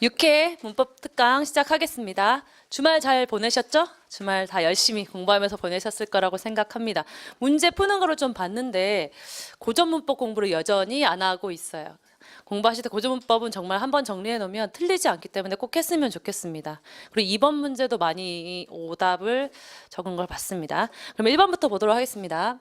6회 문법 특강 시작하겠습니다. 주말 잘 보내셨죠? 주말 다 열심히 공부하면서 보내셨을 거라고 생각합니다. 문제 푸는 거를 좀 봤는데 고전 문법 공부를 여전히 안 하고 있어요. 공부하실 때 고전 문법은 정말 한번 정리해 놓으면 틀리지 않기 때문에 꼭 했으면 좋겠습니다. 그리고 2번 문제도 많이 오답을 적은 걸 봤습니다. 그럼 1번부터 보도록 하겠습니다.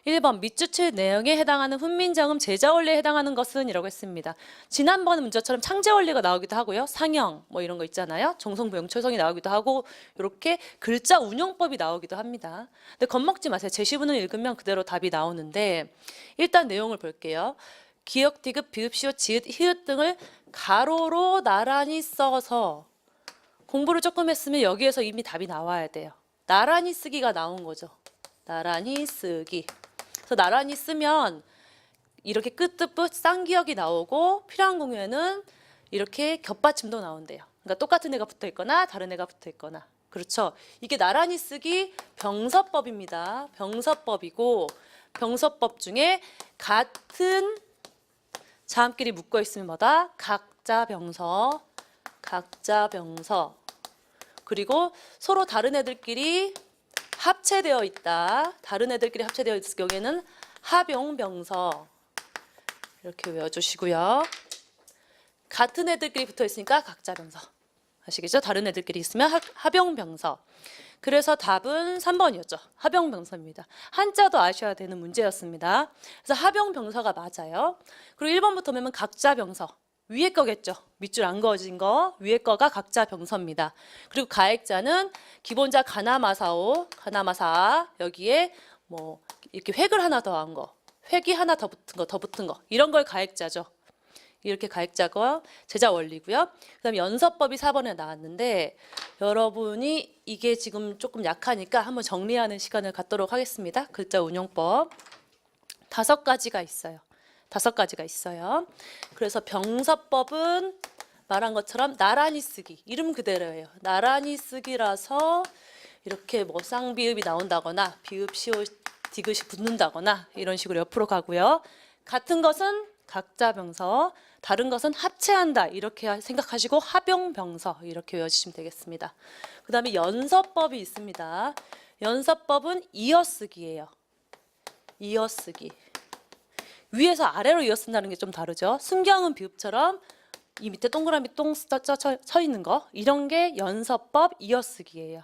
1번 밑줄칠 내용에 해당하는 훈민정음 제자원리에 해당하는 것은 이라고 했습니다. 지난번 문제처럼 창제원리가 나오기도 하고요. 상형 뭐 이런 거 있잖아요. 정성부영철성이 나오기도 하고 이렇게 글자 운용법이 나오기도 합니다. 근데 겁먹지 마세요. 제시문을 읽으면 그대로 답이 나오는데 일단 내용을 볼게요. 기역, 디귿, 비읍, 시옷, 지읒, 히읗 등을 가로로 나란히 써서 공부를 조금 했으면 여기에서 이미 답이 나와야 돼요. 나란히 쓰기가 나온 거죠. 나란히 쓰기. 그래서 나란히 쓰면 이렇게 끝뜻붓 쌍기역이 나오고 필요한 경우에는 이렇게 겹받침도 나온대요. 그러니까 똑같은 애가 붙어 있거나 다른 애가 붙어 있거나. 그렇죠. 이게 나란히 쓰기 병서법입니다. 병서법이고 병서법 중에 같은 자음끼리 묶어 있으면 뭐다? 각자 병서. 각자 병서. 그리고 서로 다른 애들끼리 합체되어 있다. 다른 애들끼리 합체되어 있을 경우에는 합용병서. 이렇게 외워주시고요. 같은 애들끼리 붙어 있으니까 각자병서. 아시겠죠? 다른 애들끼리 있으면 합용병서. 그래서 답은 3번이었죠. 합용병서입니다. 한자도 아셔야 되는 문제였습니다. 그래서 합용병서가 맞아요. 그리고 1번부터 보면 각자병서. 위에 거겠죠. 밑줄 안 그어진 거 위에 거가 각자 병서입니다. 그리고 가액자는 기본자 가나마사오, 가나마사 여기에 뭐 이렇게 획을 하나 더한 거, 획이 하나 더 붙은 거 이런 걸 가액자죠. 이렇게 가액자가 제자 원리고요. 그다음에 연서법이 4번에 나왔는데 여러분이 이게 지금 조금 약하니까 한번 정리하는 시간을 갖도록 하겠습니다. 글자 운용법 5가지가 있어요. 5가지가 있어요. 그래서 병서법은 말한 것처럼 나란히 쓰기. 이름 그대로예요. 나란히 쓰기라서 이렇게 뭐 쌍비읍이 나온다거나 비읍, 시옷, 디귿이 붙는다거나 이런 식으로 옆으로 가고요. 같은 것은 각자 병서, 다른 것은 합체한다. 이렇게 생각하시고 합용병서 이렇게 외워주시면 되겠습니다. 그 다음에 연서법이 있습니다. 연서법은 이어쓰기예요. 이어쓰기. 위에서 아래로 이어쓴다는 게 좀 다르죠. 순경은 비읍처럼 이 밑에 동그라미 똥 쳐 있는 거 이런 게 연서법 이어쓰기예요.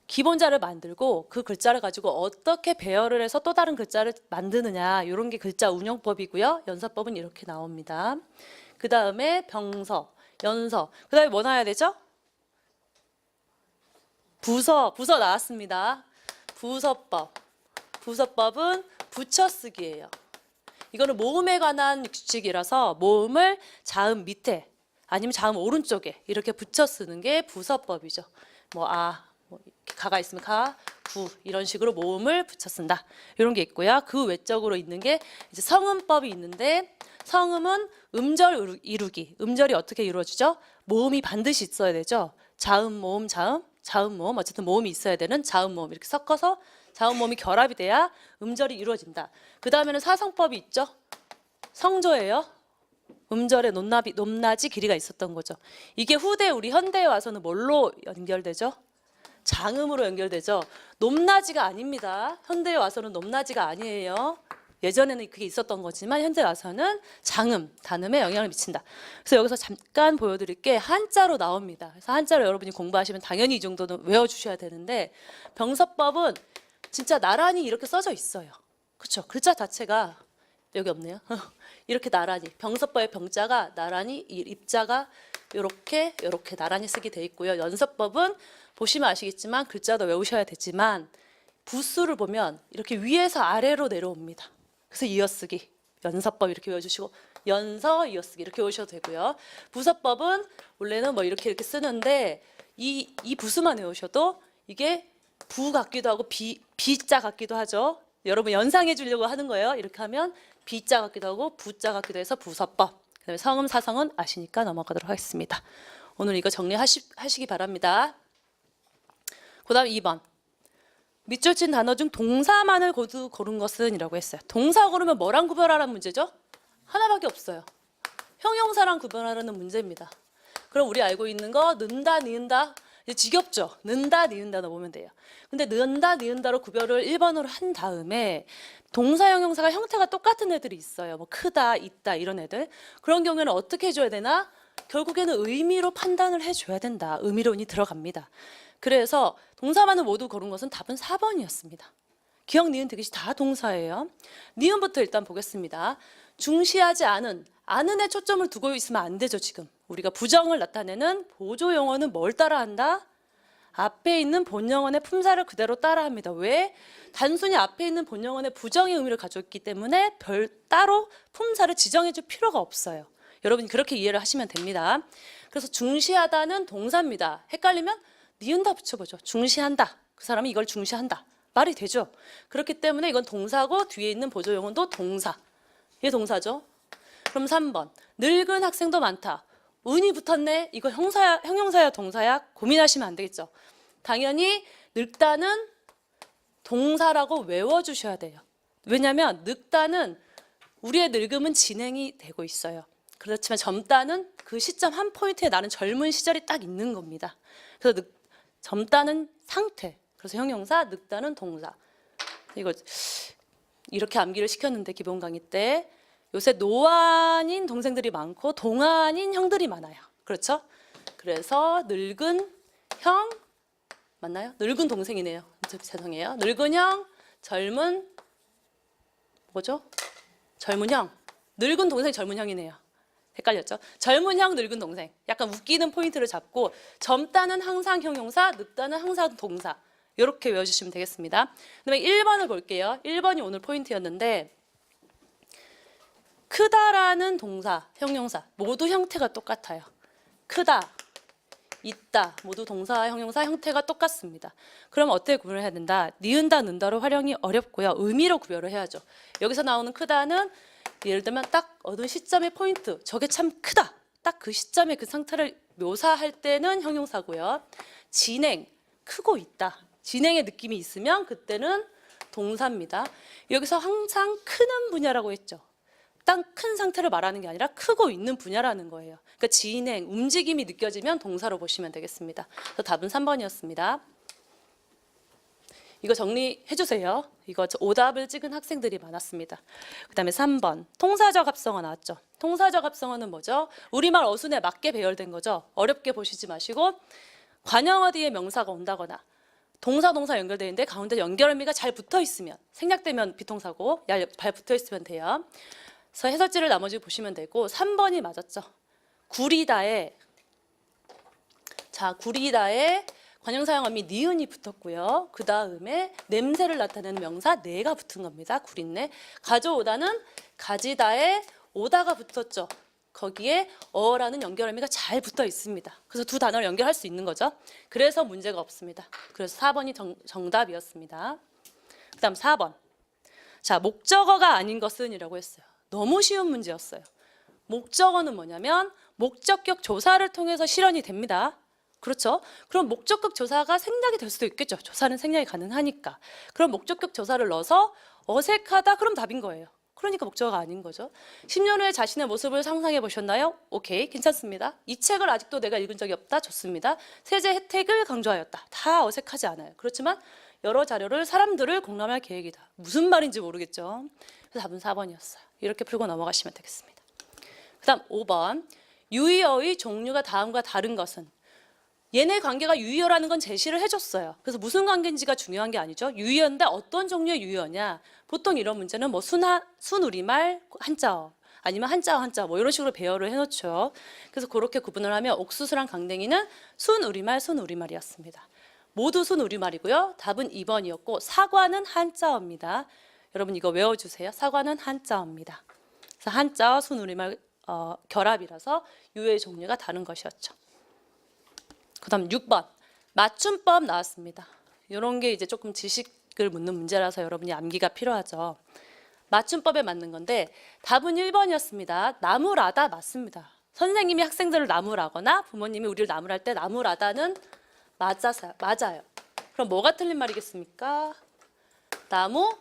기본자를 만들고 그 글자를 가지고 어떻게 배열을 해서 또 다른 글자를 만드느냐 이런 게 글자 운용법이고요. 연서법은 이렇게 나옵니다. 그 다음에 병서, 연서, 그 다음에 뭐 나와야 되죠? 부서 나왔습니다. 부서법, 부서법은 붙여쓰기예요. 이거는 모음에 관한 규칙이라서 모음을 자음 밑에 아니면 자음 오른쪽에 이렇게 붙여 쓰는 게 부서법이죠. 뭐 뭐 가가 있으면 가, 구 이런 식으로 모음을 붙여 쓴다. 이런 게 있고요. 그 외적으로 있는 게 이제 성음법이 있는데 성음은 음절 이루기. 음절이 어떻게 이루어지죠? 모음이 반드시 있어야 되죠. 자음 모음 자음, 자음 모음 어쨌든 모음이 있어야 되는 자음 모음 이렇게 섞어서 자음 모음이 결합이 돼야 음절이 이루어진다. 그 다음에는 사성법이 있죠. 성조예요. 음절의 높낮이 길이가 있었던 거죠. 이게 후대 우리 현대에 와서는 뭘로 연결되죠? 장음으로 연결되죠. 높낮이가 아닙니다. 현대에 와서는 높낮이가 아니에요. 예전에는 그게 있었던 거지만 현대 와서는 장음, 단음에 영향을 미친다. 그래서 여기서 잠깐 보여드릴 게 한자로 나옵니다. 그래서 한자로 여러분이 공부하시면 당연히 이 정도는 외워주셔야 되는데 병서법은 진짜 나란히 이렇게 써져 있어요. 그렇죠? 글자 자체가 여기 없네요. 이렇게 나란히 병서법의 병자가 나란히 입자가 이렇게 나란히 쓰게 돼 있고요. 연서법은 보시면 아시겠지만 글자도 외우셔야 되지만 부수를 보면 이렇게 위에서 아래로 내려옵니다. 그래서 이어쓰기 연서법 이렇게 외워주시고 연서 이어쓰기 이렇게 외우셔도 되고요. 부서법은 원래는 뭐 이렇게 쓰는데 이 부수만 외우셔도 이게 부 같기도 하고 비자 같기도 하죠. 여러분 연상해 주려고 하는 거예요. 이렇게 하면 비자 같기도 하고 부자 같기도 해서 부서법. 그다음에 성음 사성은 아시니까 넘어가도록 하겠습니다. 오늘 이거 정리하시기 바랍니다. 그 다음 2번. 밑줄 친 단어 중 동사만을 고른 것은 이라고 했어요. 동사 고르면 뭐랑 구별하라는 문제죠? 하나밖에 없어요. 형용사랑 구분하라는 문제입니다. 그럼 우리 알고 있는 거 는다, 니은다 이제 지겹죠? 는다, 니은다 넣으면 돼요. 근데 는다, 니은다로 구별을 1번으로 한 다음에 동사, 형용사가 형태가 똑같은 애들이 있어요. 뭐 크다, 있다 이런 애들. 그런 경우에는 어떻게 해줘야 되나? 결국에는 의미로 판단을 해줘야 된다. 의미론이 들어갑니다. 그래서 동사만을 모두 고른 것은 답은 4번이었습니다. 기억, 니은, 디귿이 다 동사예요. 니은부터 일단 보겠습니다. 중시하지 않은에 초점을 두고 있으면 안 되죠. 지금 우리가 부정을 나타내는 보조 용어는 뭘 따라한다? 앞에 있는 본영어의 품사를 그대로 따라합니다. 왜? 단순히 앞에 있는 본영어의 부정의 의미를 가졌기 때문에 따로 품사를 지정해줄 필요가 없어요. 여러분이 그렇게 이해를 하시면 됩니다. 그래서 중시하다는 동사입니다. 헷갈리면 니은다 붙여보죠. 중시한다. 그 사람이 이걸 중시한다. 말이 되죠. 그렇기 때문에 이건 동사고 뒤에 있는 보조 용어도 동사. 이게 동사죠. 그럼 3번. 늙은 학생도 많다. 은이 붙었네. 이거 형용사야 동사야? 고민하시면 안 되겠죠. 당연히 늙다는 동사라고 외워주셔야 돼요. 왜냐하면 늙다는 우리의 늙음은 진행이 되고 있어요. 그렇지만 젊다는 그 시점 한 포인트에 나는 젊은 시절이 딱 있는 겁니다. 그래서 젊다는 상태. 그래서 형용사, 늙다는 동사. 이거 이렇게 암기를 시켰는데 기본 강의 때 요새 노안인 동생들이 많고 동안인 형들이 많아요. 그렇죠? 그래서 늙은 형 맞나요? 늙은 동생이네요. 죄송해요. 늙은 형, 젊은 뭐죠? 젊은 형. 늙은 동생, 젊은 형이네요. 헷갈렸죠? 젊은 형, 늙은 동생. 약간 웃기는 포인트를 잡고 젊다는 항상 형용사, 늙다는 항상 동사. 이렇게 외워주시면 되겠습니다. 그다음에 1번을 볼게요. 1번이 오늘 포인트였는데 크다라는 동사, 형용사 모두 형태가 똑같아요. 크다, 있다 모두 동사, 형용사 형태가 똑같습니다. 그럼 어떻게 구분을 해야 된다? 니은다, 는다로 활용이 어렵고요. 의미로 구별을 해야죠. 여기서 나오는 크다는 예를 들면 딱 어느 시점의 포인트, 저게 참 크다. 딱 그 시점의 그 상태를 묘사할 때는 형용사고요. 진행, 크고 있다. 진행의 느낌이 있으면 그때는 동사입니다. 여기서 항상 크는 분야라고 했죠. 딱 큰 상태를 말하는 게 아니라 크고 있는 분야라는 거예요. 그러니까 진행, 움직임이 느껴지면 동사로 보시면 되겠습니다. 그래서 답은 3번이었습니다. 이거 정리해 주세요. 이거 오답을 찍은 학생들이 많았습니다. 그다음에 3번 통사적 합성어 나왔죠. 통사적 합성어는 뭐죠? 우리말 어순에 맞게 배열된 거죠. 어렵게 보시지 마시고 관형어 뒤에 명사가 온다거나 동사 연결되어 있는데 가운데 연결의미가 잘 붙어 있으면 생략되면 비동사고 잘 붙어 있으면 돼요. 그래서 해설지를 나머지 보시면 되고 3번이 맞았죠. 구리다에 관형사용어미 니은이 붙었고요. 그 다음에 냄새를 나타내는 명사 내가 붙은 겁니다. 구린내. 가져오다는 가지다에 오다가 붙었죠. 거기에 어라는 연결의미가 잘 붙어 있습니다. 그래서 두 단어를 연결할 수 있는 거죠. 그래서 문제가 없습니다. 그래서 4번이 정답이었습니다. 그 다음 4번. 자, 목적어가 아닌 것은 이라고 했어요. 너무 쉬운 문제였어요. 목적어는 뭐냐면 목적격 조사를 통해서 실현이 됩니다. 그렇죠? 그럼 목적격 조사가 생략이 될 수도 있겠죠. 조사는 생략이 가능하니까. 그럼 목적격 조사를 넣어서 어색하다 그럼 답인 거예요. 그러니까 목적어가 아닌 거죠. 10년 후에 자신의 모습을 상상해 보셨나요? 오케이, 괜찮습니다. 이 책을 아직도 내가 읽은 적이 없다? 좋습니다. 세제 혜택을 강조하였다. 다 어색하지 않아요. 그렇지만 여러 자료를 사람들을 공감할 계획이다. 무슨 말인지 모르겠죠. 그래서 답은 4번이었어요. 이렇게 풀고 넘어가시면 되겠습니다. 그 다음 5번. 유의어의 종류가 다음과 다른 것은 얘네 관계가 유의어라는 건 제시를 해줬어요. 그래서 무슨 관계인지가 중요한 게 아니죠. 유의어인데 어떤 종류의 유의어냐. 보통 이런 문제는 뭐 순우리말 한자어 아니면 한자어 뭐 이런 식으로 배열을 해놓죠. 그래서 그렇게 구분을 하면 옥수수랑 강냉이는 순우리말이었습니다. 모두 순우리말이고요. 답은 2번이었고 사과는 한자어입니다. 여러분 이거 외워주세요. 사과는 한자어입니다. 그래서 한자어, 순우리말 결합이라서 유의어의 종류가 다른 것이었죠. 그 다음 6번 맞춤법 나왔습니다. 이런 게 이제 조금 지식을 묻는 문제라서 여러분이 암기가 필요하죠. 맞춤법에 맞는 건데 답은 1번이었습니다. 나무라다 맞습니다. 선생님이 학생들을 나무라거나 부모님이 우리를 나무랄 때 나무라다는 맞아요. 그럼 뭐가 틀린 말이겠습니까? 나무래다.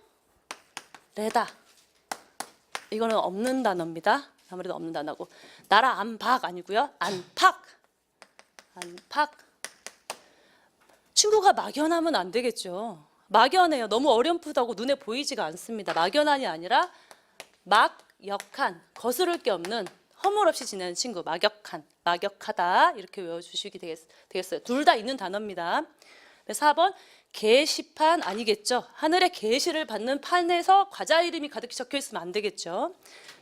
이거는 없는 단어입니다. 아무래도 없는 단어고. 나라 안팎 아니고요. 안팎. 안팎. 친구가 막연하면 안 되겠죠. 막연해요. 너무 어렴풋하고 눈에 보이지가 않습니다. 막연한이 아니라 막역한, 거스를 게 없는, 허물 없이 지내는 친구. 막역한, 막역하다 이렇게 외워주시기 되겠어요. 둘 다 있는 단어입니다. 4번 게시판 아니겠죠. 하늘에 게시를 받는 판에서 과자 이름이 가득 적혀 있으면 안 되겠죠.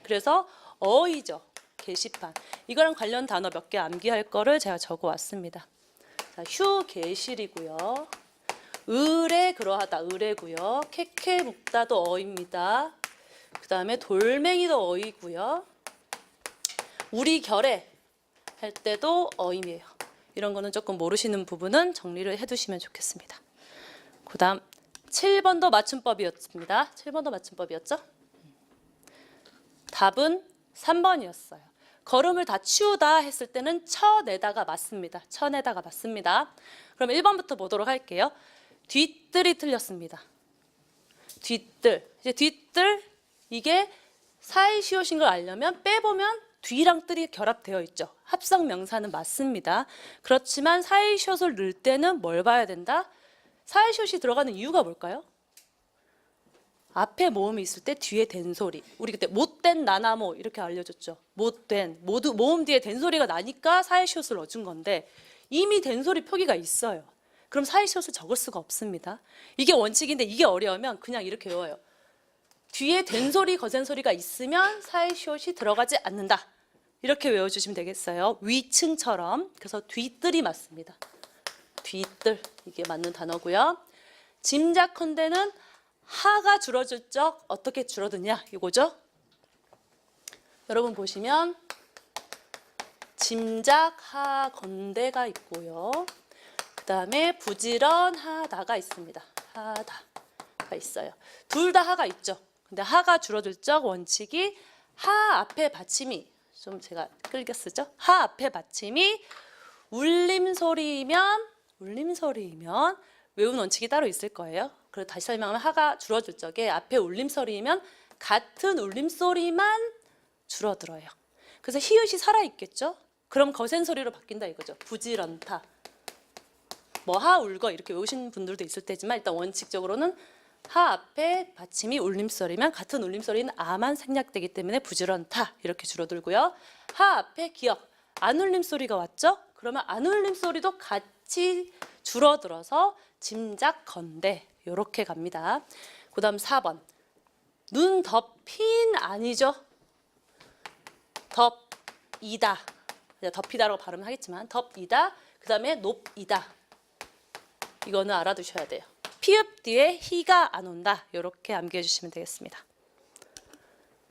그래서 어이죠. 게시판. 이거랑 관련 단어 몇 개 암기할 거를 제가 적어 왔습니다. 자, 휴게실이고요. 의뢰 그러하다 의뢰고요. 캐캐 묵다도 어입니다. 그 다음에 돌멩이도 어이고요. 우리 결에 할 때도 어임이에요. 이런 거는 조금 모르시는 부분은 정리를 해두시면 좋겠습니다. 그 다음 7번도 맞춤법이었습니다. 7번도 맞춤법이었죠? 답은 3번이었어요. 걸음을 다 치우다 했을 때는 쳐내다가 맞습니다. 쳐내다가 맞습니다. 그럼 1번부터 보도록 할게요. 뒤뜰이 틀렸습니다. 뒤뜰. 이제 뒤뜰 이게 사이시옷인 걸 알려면 빼보면 뒤랑 뜰이 결합되어 있죠. 합성 명사는 맞습니다. 그렇지만 사이시옷을 넣을 때는 뭘 봐야 된다? 사이시옷이 들어가는 이유가 뭘까요? 앞에 모음이 있을 때 뒤에 된소리. 우리 그때 못된 나나모 이렇게 알려줬죠. 못된, 모두 모음 뒤에 된소리가 나니까 사이시옷을 넣어준 건데 이미 된소리 표기가 있어요. 그럼 사이시옷을 적을 수가 없습니다. 이게 원칙인데 이게 어려우면 그냥 이렇게 외워요. 뒤에 된소리, 거센소리가 있으면 사이시옷이 들어가지 않는다. 이렇게 외워주시면 되겠어요. 위층처럼. 그래서 뒤뜰이 맞습니다. 뒤뜰. 이게 맞는 단어고요. 짐작컨대는 하가 줄어들 적 어떻게 줄어드냐 이거죠. 여러분 보시면 짐작하건대가 있고요. 그 다음에 부지런하다가 있습니다. 하다가 있어요. 둘 다 하가 있죠. 근데 하가 줄어들 적 원칙이 하 앞에 받침이 좀 제가 끌겨 쓰죠. 하 앞에 받침이 울림소리이면 외운 원칙이 따로 있을 거예요. 그리고 다시 설명하면 하가 줄어들 적에 앞에 울림소리이면 같은 울림소리만 줄어들어요. 그래서 히읗이 살아있겠죠. 그럼 거센 소리로 바뀐다 이거죠. 부지런다. 뭐 하 울거 이렇게 외우신 분들도 있을 테지만 일단 원칙적으로는 하 앞에 받침이 울림소리면 같은 울림소리는 아만 생략되기 때문에 부지런다 이렇게 줄어들고요. 하 앞에 기억 안 울림소리가 왔죠. 그러면 안 울림소리도 같이 줄어들어서 짐작건대 이렇게 갑니다. 그 다음 4번 눈 덮인 아니죠. 덮이다 덮이다라고 발음을 하겠지만 덮이다 그 다음에 높이다 이거는 알아두셔야 돼요. 피읍 뒤에 희가 안 온다 이렇게 암기해 주시면 되겠습니다.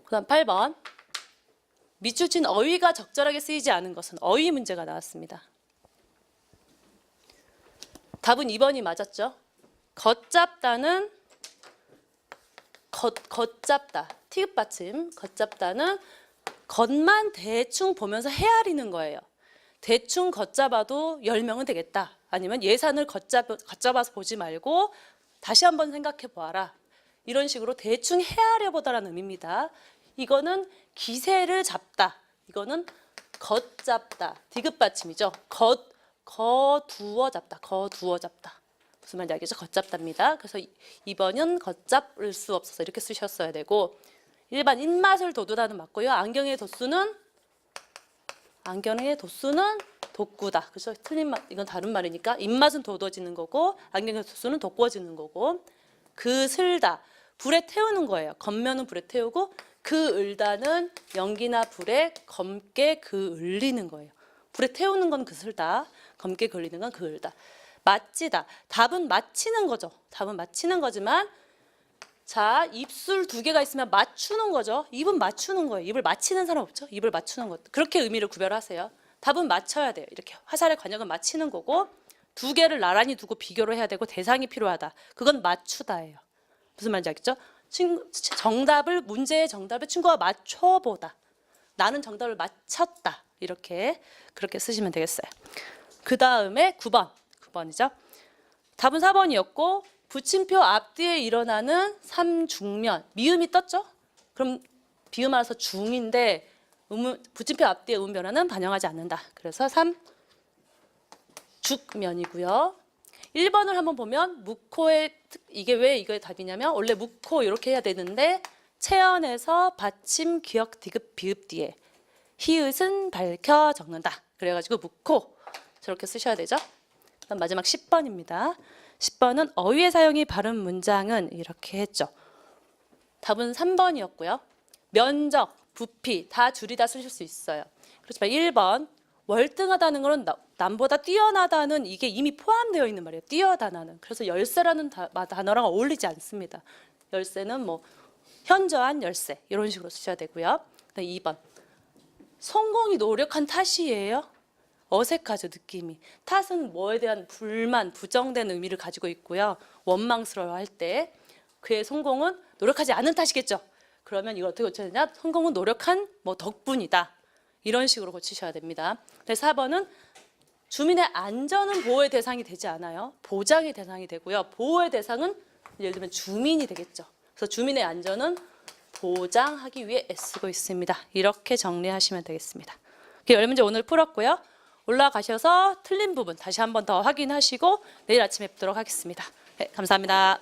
그 다음 8번 밑줄친 어휘가 적절하게 쓰이지 않은 것은 어휘 문제가 나왔습니다. 답은 2번이 맞았죠. 걷잡다는 걷잡다 티읕 받침 걷잡다는 겉만 대충 보면서 헤아리는 거예요. 대충 걷잡아도 10명은 되겠다. 아니면 예산을 걷잡아서 보지 말고 다시 한번 생각해 보아라. 이런 식으로 대충 헤아려 보다라는 의미입니다. 이거는 기세를 잡다. 이거는 걷잡다. 디귿 받침이죠. 거두어 잡다. 거두어 잡다. 무슨 말인지 알겠죠? 걷잡답니다. 그래서 2번은 걷잡을 수 없어서 이렇게 쓰셨어야 되고 일반 입맛을 돋우다는 맞고요. 안경의 도수는 돋구다. 그렇죠? 틀린 말 이건 다른 말이니까 입맛은 돋워지는 거고 안경의 도수는 돋궈지는 거고 그슬다 불에 태우는 거예요. 겉면은 불에 태우고 그을다는 연기나 불에 검게 그을리는 거예요. 불에 태우는 건 그슬다. 검게 그을리는 건 그을다. 맞지다. 답은 맞히는 거죠. 답은 맞히는 거지만 자, 입술 2개가 있으면 맞추는 거죠. 입은 맞추는 거예요. 입을 맞히는 사람 없죠? 입을 맞추는 것. 그렇게 의미를 구별하세요. 답은 맞춰야 돼요. 이렇게 화살의 관역은 맞히는 거고 2개를 나란히 두고 비교를 해야 되고 대상이 필요하다. 그건 맞추다예요. 무슨 말인지 알겠죠? 문제의 정답을 친구가 맞춰보다. 나는 정답을 맞췄다. 그렇게 쓰시면 되겠어요. 그 다음에 9번이죠. 답은 4번이었고 붙임표 앞뒤에 일어나는 삼중면 미음이 떴죠? 그럼 비음 알아서 중인데 붙임표 앞뒤의 의문 변화는 반영하지 않는다. 그래서 3 죽면이고요. 1번을 한번 보면 묵호의 이게 왜 이거의 답이냐면 원래 묵호 이렇게 해야 되는데 체언에서 받침 기역 디귿 비읍 뒤에 히읗은 밝혀 적는다. 그래가지고 묵호 저렇게 쓰셔야 되죠. 그다음 마지막 10번입니다. 10번은 어휘의 사용이 바른 문장은 이렇게 했죠. 답은 3번이었고요. 면적, 부피 다 줄이다 쓰실 수 있어요. 그렇지만 1번 월등하다는 것은 남보다 뛰어나다는 이게 이미 포함되어 있는 말이에요. 뛰어다나는. 그래서 열쇠라는 단어랑 어울리지 않습니다. 열쇠는 뭐 현저한 열쇠 이런 식으로 쓰셔야 되고요. 2번 성공이 노력한 탓이에요. 어색하죠, 느낌이. 탓은 뭐에 대한 불만, 부정된 의미를 가지고 있고요. 원망스러워할 때 그의 성공은 노력하지 않은 탓이겠죠. 그러면 이걸 어떻게 고쳐야 되냐? 성공은 노력한 뭐 덕분이다. 이런 식으로 고치셔야 됩니다. 그래서 4번은 주민의 안전은 보호의 대상이 되지 않아요. 보장의 대상이 되고요. 보호의 대상은 예를 들면 주민이 되겠죠. 그래서 주민의 안전은 보장하기 위해 애쓰고 있습니다. 이렇게 정리하시면 되겠습니다. 10문제 오늘 풀었고요. 올라가셔서 틀린 부분 다시 한 번 더 확인하시고 내일 아침에 뵙도록 하겠습니다. 네, 감사합니다.